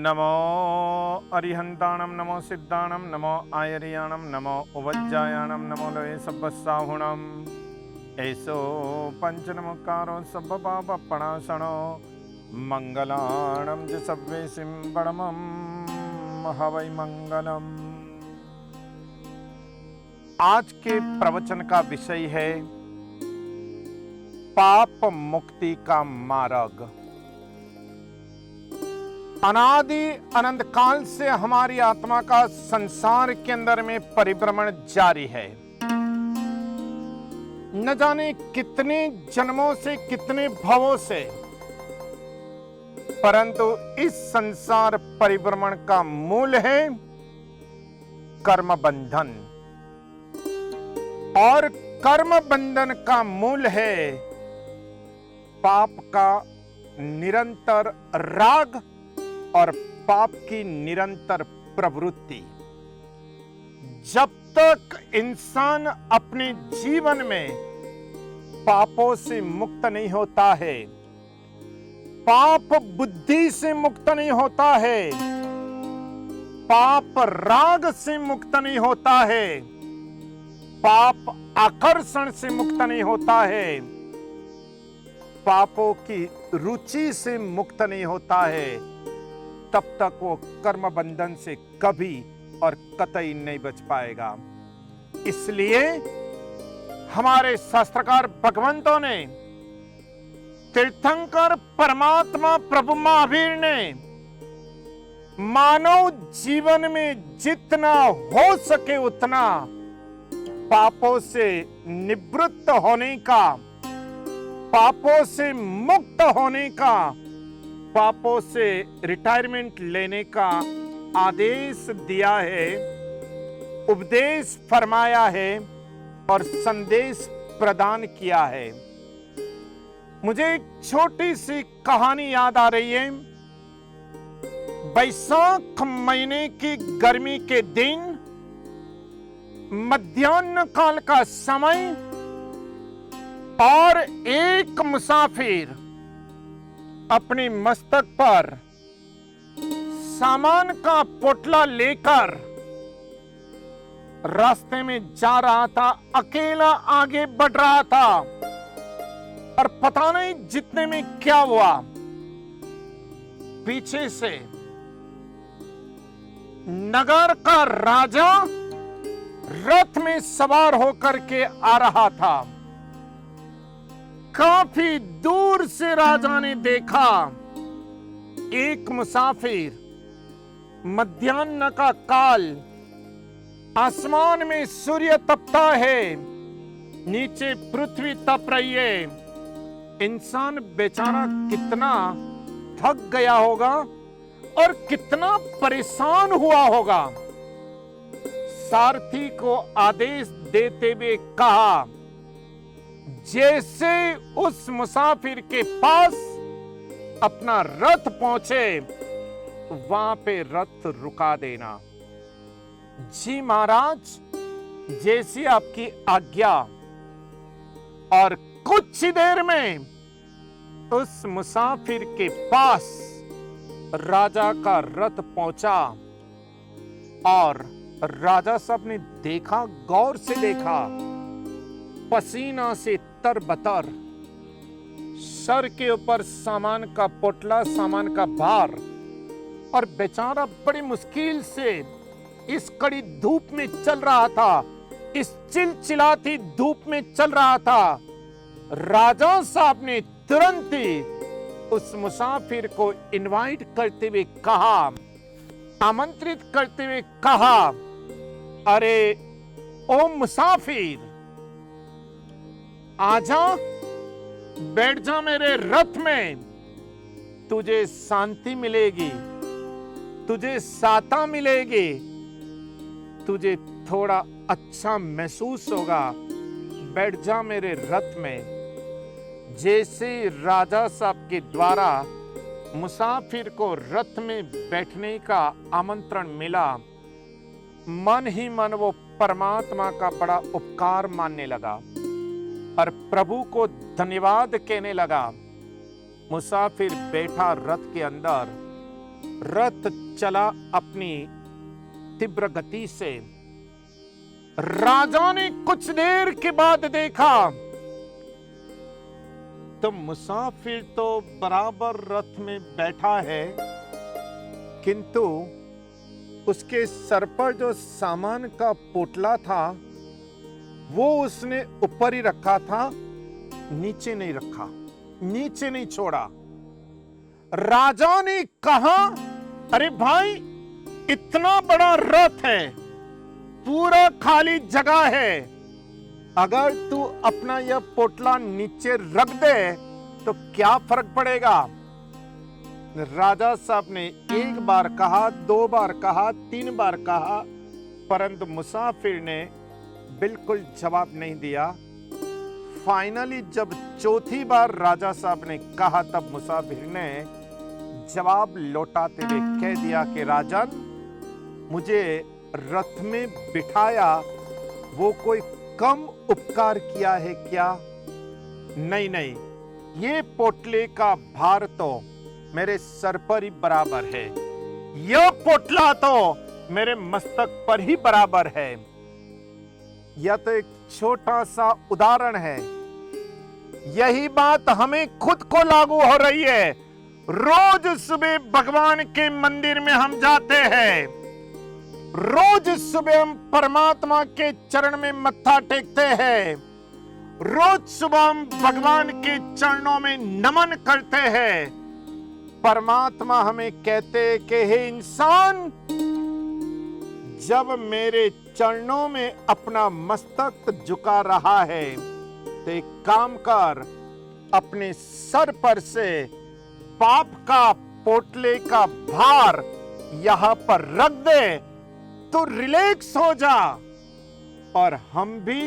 नमो अरिहंताणं नमो सिद्धाणं नमो आयर्याणं नमो उवज्जायाणं नमो लये सब्बसाहुणं एसो पंचनमकारो सब्बपापप्रणाशनो मंगलाणं च सब्वेसिं परमं हवै मंगलम्। आज के प्रवचन का विषय है पाप मुक्ति का मार्ग। अनादि अनंत काल से हमारी आत्मा का संसार के अंदर में परिभ्रमण जारी है। न जाने कितने जन्मों से, कितने भवों से, परंतु इस संसार परिभ्रमण का मूल है कर्म बंधन, और कर्म बंधन का मूल है पाप का निरंतर राग और पाप की निरंतर प्रवृत्ति। जब तक इंसान अपने जीवन में पापों से मुक्त नहीं होता है, पाप बुद्धि से मुक्त नहीं होता है, पाप राग से मुक्त नहीं होता है, पाप आकर्षण से मुक्त नहीं होता है, पापों की रुचि से मुक्त नहीं होता है, तब तक वो कर्म बंधन से कभी और कतई नहीं बच पाएगा। इसलिए हमारे शास्त्रकार भगवंतों ने, तीर्थंकर परमात्मा प्रभु महावीर ने मानव जीवन में जितना हो सके उतना पापों से निवृत्त होने का, पापों से मुक्त होने का, पापों से रिटायरमेंट लेने का आदेश दिया है, उपदेश फरमाया है और संदेश प्रदान किया है। मुझे एक छोटी सी कहानी याद आ रही है। बैसाख महीने की गर्मी के दिन, मध्याह्न काल का समय, और एक मुसाफिर अपने मस्तक पर सामान का पोटला लेकर रास्ते में जा रहा था। अकेला आगे बढ़ रहा था और पता नहीं जितने में क्या हुआ, पीछे से नगर का राजा रथ में सवार होकर के आ रहा था। काफी दूर से राजा ने देखा एक मुसाफिर, मध्याह्न का काल, आसमान में सूर्य तपता है, नीचे पृथ्वी तप रही है। इंसान बेचारा कितना थक गया होगा और कितना परेशान हुआ होगा। सारथी को आदेश देते हुए कहा, जैसे उस मुसाफिर के पास अपना रथ पहुंचे वहां पे रथ रुका देना। जी महाराज, जैसी आपकी आज्ञा। और कुछ ही देर में उस मुसाफिर के पास राजा का रथ पहुंचा और राजा साहब ने देखा, गौर से देखा, पसीना से तरबतर, सर के ऊपर सामान का पोटला, सामान का भार, और बेचारा बड़ी मुश्किल से इस कड़ी धूप में चल रहा था, इस चिलचिलाती धूप में चल रहा था। राजा साहब ने तुरंत ही उस मुसाफिर को इनवाइट करते हुए कहा, आमंत्रित करते हुए कहा, अरे ओ मुसाफिर, आजा, बैठ जा मेरे रथ में, तुझे शांति मिलेगी, तुझे साता मिलेगी, तुझे थोड़ा अच्छा महसूस होगा, बैठ जा मेरे रथ में। जैसे राजा साहब के द्वारा मुसाफिर को रथ में बैठने का आमंत्रण मिला, मन ही मन वो परमात्मा का बड़ा उपकार मानने लगा और प्रभु को धन्यवाद कहने लगा। मुसाफिर बैठा रथ के अंदर रथ चला अपनी तीव्र गति से। राजा ने कुछ देर के बाद देखा तो मुसाफिर तो बराबर रथ में बैठा है, किंतु उसके सर पर जो सामान का पोटला था वो उसने ऊपर ही रखा था, नीचे नहीं रखा, नीचे नहीं छोड़ा। राजा ने कहा, अरे भाई, इतना बड़ा रथ है, पूरा खाली जगह है, अगर तू अपना यह पोटला नीचे रख दे तो क्या फर्क पड़ेगा? राजा साहब ने एक बार कहा, 2 बार कहा, 3 बार कहा, परंतु मुसाफिर ने बिल्कुल जवाब नहीं दिया। फाइनली जब चौथी बार राजा साहब ने कहा तब मुसाफिर ने जवाब लौटाते हुए कह दिया कि राजन, मुझे रथ में बिठाया वो कोई कम उपकार किया है क्या? नहीं नहीं, ये पोटले का भार तो मेरे सर पर ही बराबर है, यह पोटला तो मेरे मस्तक पर ही बराबर है। यह तो एक छोटा सा उदाहरण है, यही बात हमें खुद को लागू हो रही है। रोज सुबह भगवान के मंदिर में हम जाते हैं, रोज सुबह हम परमात्मा के चरण में मत्था टेकते हैं, रोज सुबह हम भगवान के चरणों में नमन करते हैं। परमात्मा हमें कहते हैं कि हे इंसान, जब मेरे चरणों में अपना मस्तक झुका रहा है तो एक काम कर, अपने सर पर से पाप का पोटले का भार यहां पर रख दे तो रिलैक्स हो जा। और हम भी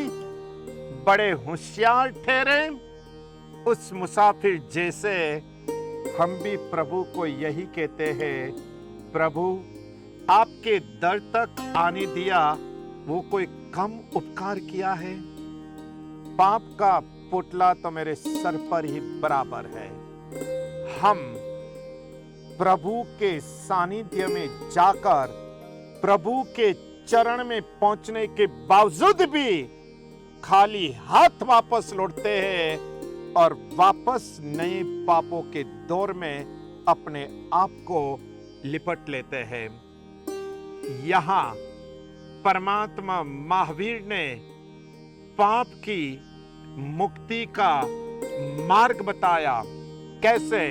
बड़े होशियार ठहरे उस मुसाफिर जैसे। हम भी प्रभु को यही कहते हैं, प्रभु आपके दर तक आने दिया वो कोई कम उपकार किया है? पाप का पोटला तो मेरे सर पर ही बराबर है। हम प्रभु के सानिध्य में जाकर प्रभु के चरण में पहुंचने के बावजूद भी खाली हाथ वापस लौटते हैं और वापस नए पापों के दौर में अपने आप को लिपट लेते हैं। यहां परमात्मा महावीर ने पाप की मुक्ति का मार्ग बताया। कैसे?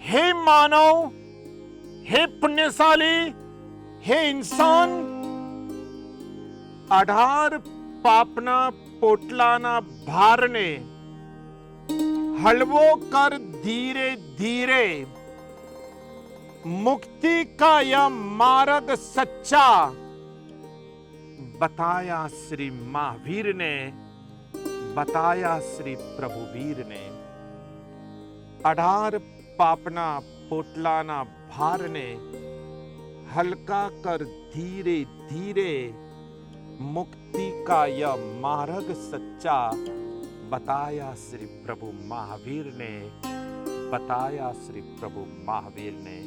हे मानव, हे पुण्यशाली, हे इंसान, आधार पापना पोटलाना भारने हलवो कर धीरे धीरे, मुक्ति का यह मार्ग सच्चा बताया श्री महावीर ने, बताया श्री प्रभुवीर ने। आधार पापना पोटलाना भारने हल्का कर धीरे धीरे, मुक्ति का यह मार्ग सच्चा बताया श्री प्रभु महावीर ने, बताया श्री प्रभु महावीर ने।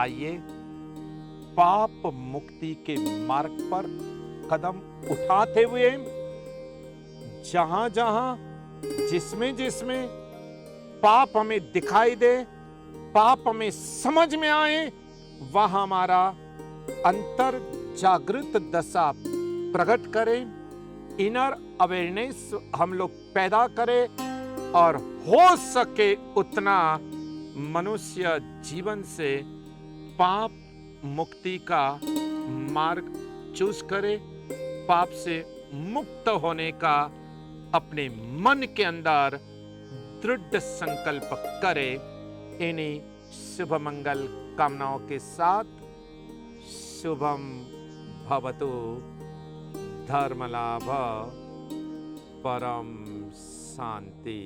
आइए पाप मुक्ति के मार्ग पर कदम उठाते हुए जहां जहां जिसमें जिसमें पाप हमें दिखाई दे, पाप हमें समझ में आए, वह हमारा अंतर जागृत दशा प्रकट करें, इनर अवेयरनेस हम लोग पैदा करें और हो सके उतना मनुष्य जीवन से पाप मुक्ति का मार्ग चूज करे, पाप से मुक्त होने का अपने मन के अंदर दृढ़ संकल्प करे। इन्हीं शुभ मंगल कामनाओं के साथ शुभम भवतु, धर्मलाभ, परम शांति।